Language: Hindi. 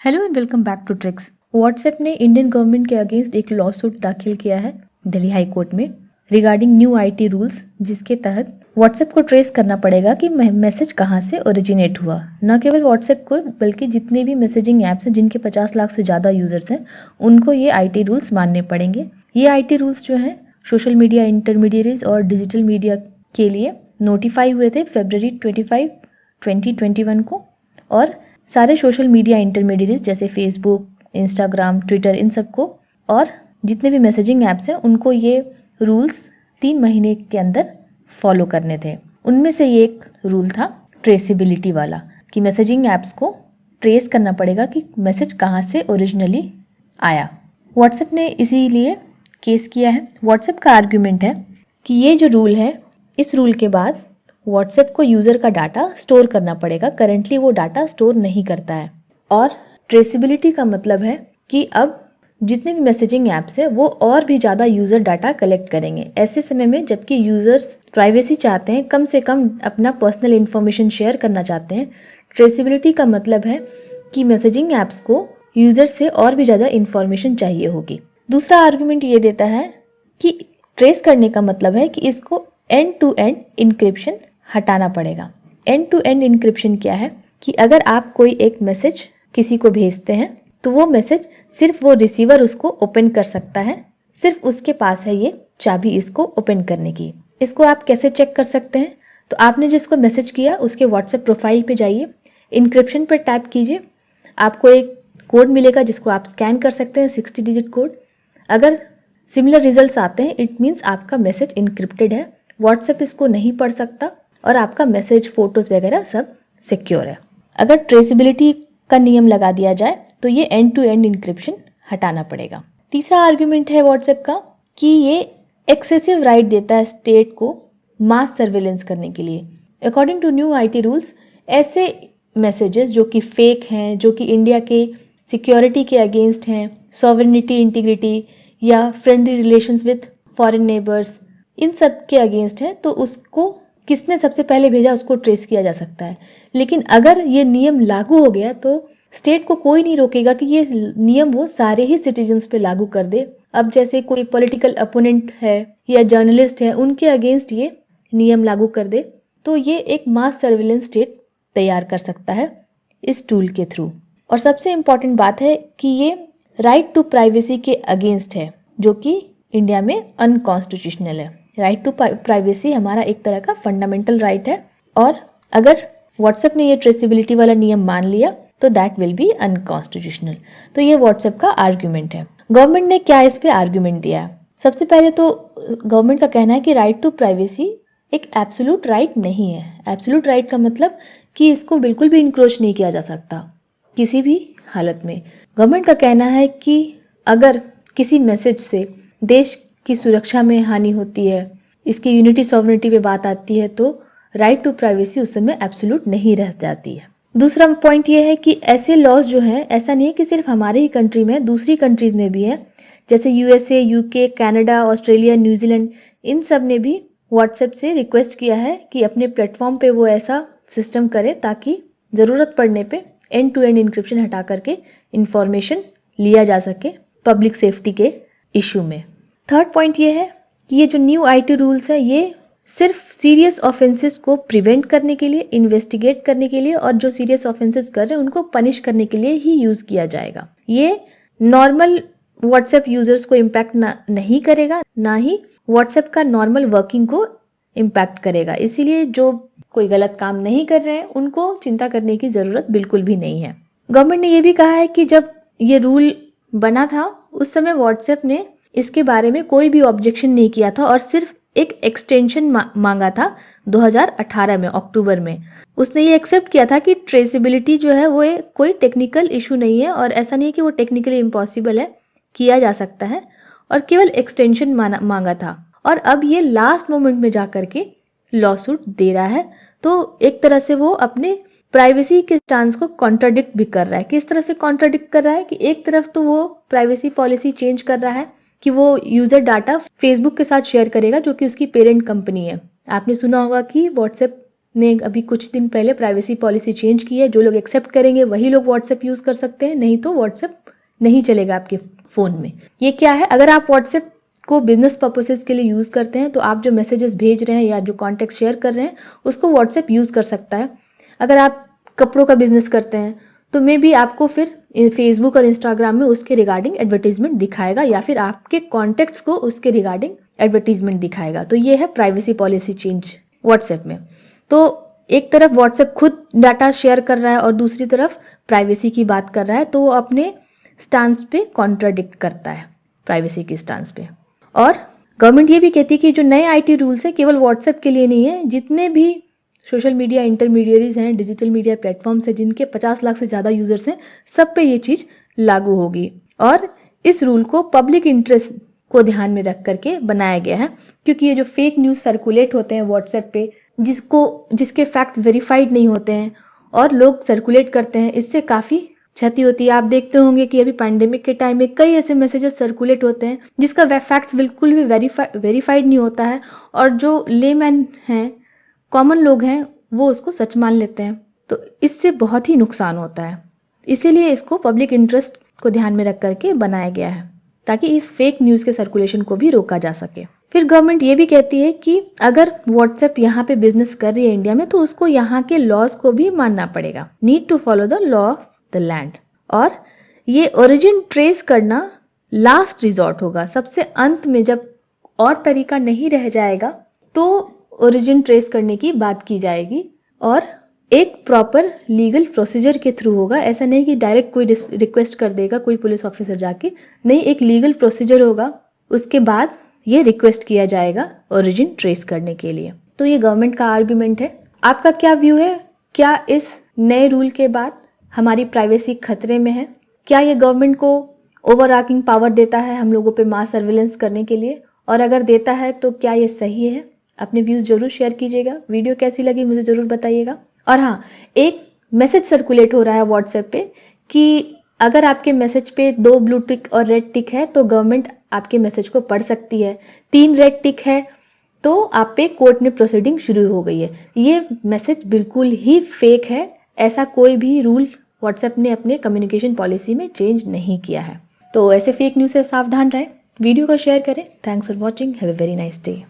Hello and welcome back to tricks. WhatsApp ने इंडियन गवर्नमेंट के अगेंस्ट एक लॉ सूट दाखिल किया है दिल्ली हाई कोर्ट में रिगार्डिंग न्यू आईटी रूल्स, जिसके तहत व्हाट्सएप को ट्रेस करना पड़ेगा कि मैसेज कहां से ओरिजिनेट हुआ। न केवल व्हाट्सएप को बल्कि जितने भी मैसेजिंग ऐप्स हैं जिनके 50 लाख से ज्यादा यूजर्स हैं उनको ये आईटी रूल्स मानने पड़ेंगे। ये आईटी रूल्स जो हैं सोशल मीडिया इंटरमीडियरीज और डिजिटल मीडिया के लिए नोटिफाई हुए थे February 25, 2021 को, और सारे सोशल मीडिया इंटरमीडियरीज जैसे फेसबुक, इंस्टाग्राम, ट्विटर, इन सबको और जितने भी मैसेजिंग ऐप्स हैं उनको ये रूल्स 3 महीने के अंदर फॉलो करने थे। उनमें से ये एक रूल था ट्रेसिबिलिटी वाला कि मैसेजिंग ऐप्स को ट्रेस करना पड़ेगा कि मैसेज कहाँ से ओरिजिनली आया। व्हाट्सएप ने इसीलिए केस किया है। व्हाट्सएप का आर्ग्यूमेंट है कि ये जो रूल है, इस रूल के बाद व्हाट्सएप को यूजर का डाटा स्टोर करना पड़ेगा। करंटली वो डाटा स्टोर नहीं करता है। और ट्रेसिबिलिटी का मतलब है कि अब जितने भी मैसेजिंग ऐप्स है वो और भी ज्यादा यूजर डाटा कलेक्ट करेंगे ऐसे समय में जबकि यूजर्स प्राइवेसी चाहते हैं, कम से कम अपना पर्सनल इंफॉर्मेशन शेयर करना चाहते हैं। ट्रेसिबिलिटी का मतलब है कि मैसेजिंग ऐप्स को यूजर से और भी ज्यादा इंफॉर्मेशन चाहिए होगी। दूसरा आर्गुमेंट ये देता है कि ट्रेस करने का मतलब है कि इसको एंड टू एंड इंक्रिप्शन हटाना पड़ेगा। एंड टू एंड इंक्रिप्शन क्या है कि अगर आप कोई एक मैसेज किसी को भेजते हैं तो वो मैसेज सिर्फ वो रिसीवर उसको ओपन कर सकता है, सिर्फ उसके पास है ये चाबी इसको ओपन करने की। इसको आप कैसे चेक कर सकते हैं? तो आपने जिसको मैसेज किया उसके व्हाट्सएप प्रोफाइल पे जाइए, इंक्रिप्शन पर टैप कीजिए, आपको एक कोड मिलेगा जिसको आप स्कैन कर सकते हैं, 60 डिजिट कोड। अगर सिमिलर रिजल्ट्स आते हैं इट मीन्स आपका मैसेज इंक्रिप्टेड है, व्हाट्सएप इसको नहीं पढ़ सकता और आपका मैसेज, फोटोज वगैरह सब सिक्योर है। अगर ट्रेसिबिलिटी का नियम लगा दिया जाए तो ये एंड टू एंड इंक्रिप्शन हटाना पड़ेगा। तीसरा आर्गुमेंट है व्हाट्सएप का कि ये एक्सेसिव राइट देता है स्टेट को मास सर्वेलेंस करने के लिए। According to new IT rules, ऐसे मैसेजेस जो कि फेक हैं, जो कि इंडिया के सिक्योरिटी के अगेंस्ट हैं, सॉवरेनिटी, इंटीग्रिटी या friendly relations with foreign neighbours, इन सब के अगेंस्ट है, तो उसको किसने सबसे पहले भेजा उसको ट्रेस किया जा सकता है। लेकिन अगर ये नियम लागू हो गया तो स्टेट को कोई नहीं रोकेगा कि ये नियम वो सारे ही सिटीजन्स पे लागू कर दे। अब जैसे कोई पॉलिटिकल अपोनेंट है या जर्नलिस्ट है, उनके अगेंस्ट ये नियम लागू कर दे तो ये एक मास सर्विलेंस स्टेट तैयार कर सकता है इस टूल के थ्रू। और सबसे इंपॉर्टेंट बात है कि ये राइट टू प्राइवेसी के अगेंस्ट है, जो कि इंडिया में अनकॉन्स्टिट्यूशनल है। राइट टू प्राइवेसी हमारा एक तरह का फंडामेंटल राइट है, और अगर व्हाट्सएप ने ये ट्रेसिबिलिटी वाला नियम मान लिया तो दैट विल बी अनकॉन्स्टिट्यूशनल। तो ये व्हाट्सएप का आर्ग्यूमेंट है। गवर्नमेंट ने क्या इस पे आर्ग्यूमेंट दिया है? सबसे पहले तो गवर्नमेंट का कहना है कि राइट टू प्राइवेसी एक एब्सोल्यूट राइट नहीं है। एब्सोल्यूट राइट का मतलब कि इसको बिल्कुल भी इंक्रोच नहीं किया जा सकता किसी भी हालत में। गवर्नमेंट का कहना है कि अगर किसी मैसेज से देश की सुरक्षा में हानि होती है, इसकी यूनिटी सॉवरेनिटी पे बात आती है, तो राइट टू प्राइवेसी उस समय एब्सोल्यूट नहीं रह जाती है। दूसरा पॉइंट ये है कि ऐसे लॉज जो हैं, ऐसा नहीं है कि सिर्फ हमारे ही कंट्री में, दूसरी कंट्रीज में भी है, जैसे USA, UK, Canada, Australia, New Zealand, इन सब ने भी व्हाट्सएप से रिक्वेस्ट किया है कि अपने प्लेटफॉर्म पे वो ऐसा सिस्टम करे ताकि जरूरत पड़ने पे एंड टू एंड इंक्रिप्शन हटा करके इंफॉर्मेशन लिया जा सके पब्लिक सेफ्टी के इशू में। थर्ड पॉइंट ये है कि ये जो न्यू आईटी रूल्स है ये सिर्फ सीरियस ऑफेंसेस को प्रिवेंट करने के लिए, इन्वेस्टिगेट करने के लिए, और जो सीरियस ऑफेंसेस कर रहे हैं उनको पनिश करने के लिए ही यूज किया जाएगा। ये नॉर्मल व्हाट्सएप यूजर्स को इम्पैक्ट नहीं करेगा, ना ही व्हाट्सएप का नॉर्मल वर्किंग को इम्पैक्ट करेगा। इसीलिए जो कोई गलत काम नहीं कर रहे हैं उनको चिंता करने की जरूरत बिल्कुल भी नहीं है। गवर्नमेंट ने यह भी कहा है कि जब ये रूल बना था उस समय व्हाट्सएप ने इसके बारे में कोई भी ऑब्जेक्शन नहीं किया था और सिर्फ एक एक्सटेंशन मांगा था 2018 में, अक्टूबर में। उसने ये एक्सेप्ट किया था कि ट्रेसिबिलिटी जो है वो कोई टेक्निकल इशू नहीं है और ऐसा नहीं है कि वो टेक्निकली इम्पॉसिबल है, किया जा सकता है, और केवल एक्सटेंशन मांगा था। और अब ये लास्ट मोमेंट में जाकर के लॉ सूट दे रहा है, तो एक तरह से वो अपने प्राइवेसी के स्टांस को कॉन्ट्राडिक्ट भी कर रहा है। किस तरह से कॉन्ट्राडिक्ट कर रहा है कि एक तरफ तो वो प्राइवेसी पॉलिसी चेंज कर रहा है कि वो यूजर डाटा फेसबुक के साथ शेयर करेगा जो कि उसकी पेरेंट कंपनी है। आपने सुना होगा कि व्हाट्सएप ने अभी कुछ दिन पहले प्राइवेसी पॉलिसी चेंज की है। जो लोग एक्सेप्ट करेंगे वही लोग व्हाट्सएप यूज कर सकते हैं, नहीं तो व्हाट्सएप नहीं चलेगा आपके फोन में। ये क्या है, अगर आप व्हाट्सएप को बिजनेस पर्पसेस के लिए यूज करते हैं तो आप जो मैसेजेस भेज रहे हैं या जो कॉन्टेक्ट शेयर कर रहे हैं उसको व्हाट्सएप यूज कर सकता है। अगर आप कपड़ों का बिजनेस करते हैं तो मे बी आपको फिर फेसबुक और इंस्टाग्राम में उसके रिगार्डिंग एडवर्टीजमेंट दिखाएगा या फिर आपके कॉन्टेक्ट्स को उसके रिगार्डिंग एडवर्टीजमेंट दिखाएगा। तो ये है प्राइवेसी पॉलिसी चेंज व्हाट्सएप में। तो एक तरफ व्हाट्सएप खुद डाटा शेयर कर रहा है और दूसरी तरफ प्राइवेसी की बात कर रहा है, तो वो अपने स्टांस पे कॉन्ट्राडिक्ट करता है प्राइवेसी की स्टांस पे। और गवर्नमेंट ये भी कहती है कि जो नए आईटी रूल्स हैं केवल व्हाट्सएप के लिए नहीं है, जितने भी सोशल मीडिया इंटरमीडियरीज हैं, डिजिटल मीडिया प्लेटफॉर्म्स हैं जिनके 50 लाख से ज्यादा यूजर्स हैं, सब पे ये चीज लागू होगी। और इस रूल को पब्लिक इंटरेस्ट को ध्यान में रख करके बनाया गया है, क्योंकि ये जो फेक न्यूज सर्कुलेट होते हैं व्हाट्सएप पे, जिसके फैक्ट्स वेरीफाइड नहीं होते हैं और लोग सर्कुलेट करते हैं, इससे काफी क्षति होती है। आप देखते होंगे कि अभी पैंडेमिक के टाइम में कई ऐसे मैसेजेस सर्कुलेट होते हैं जिसका फैक्ट्स बिल्कुल भी वेरीफाइड नहीं होता है और जो लेमैन हैं, कॉमन लोग हैं, वो उसको सच मान लेते हैं। तो इससे बहुत ही नुकसान होता है। इसीलिए इसको पब्लिक इंटरेस्ट को ध्यान में रख करके बनाया गया है ताकि इस फेक न्यूज के सर्कुलेशन को भी रोका जा सके। फिर गवर्नमेंट ये भी कहती है कि अगर व्हाट्सएप यहाँ पे बिजनेस कर रही है इंडिया में तो उसको यहाँ के लॉज को भी मानना पड़ेगा। Need to follow the law of the land. और ये ओरिजिन ट्रेस करना लास्ट रिजॉर्ट होगा। सबसे अंत में जब और तरीका नहीं रह जाएगा तो ओरिजिन ट्रेस करने की बात की जाएगी और एक प्रॉपर लीगल प्रोसीजर के थ्रू होगा। ऐसा नहीं कि डायरेक्ट कोई रिक्वेस्ट कर देगा कोई पुलिस ऑफिसर जाके, नहीं, एक लीगल प्रोसीजर होगा, उसके बाद ये रिक्वेस्ट किया जाएगा ओरिजिन ट्रेस करने के लिए। तो ये गवर्नमेंट का आर्ग्यूमेंट है। आपका क्या व्यू है? क्या इस नए रूल के बाद हमारी प्राइवेसी खतरे में है? क्या ये गवर्नमेंट को ओवरआर्चिंग पावर देता है हम लोगों पे मास सर्विलेंस करने के लिए? और अगर देता है तो क्या ये सही है? अपने व्यूज जरूर शेयर कीजिएगा। वीडियो कैसी लगी मुझे जरूर बताइएगा। और हाँ, एक मैसेज सर्कुलेट हो रहा है व्हाट्सएप पे कि अगर आपके मैसेज पे 2 ब्लू टिक और रेड टिक है तो गवर्नमेंट आपके मैसेज को पढ़ सकती है। 3 रेड टिक है तो आप पे कोर्ट में प्रोसीडिंग शुरू हो गई है। ये मैसेज बिल्कुल ही फेक है। ऐसा कोई भी रूल व्हाट्सएप ने अपने कम्युनिकेशन पॉलिसी में चेंज नहीं किया है। तो ऐसे फेक न्यूज से सावधान रहें। वीडियो को शेयर करें। Thanks for watching. Have a very nice day.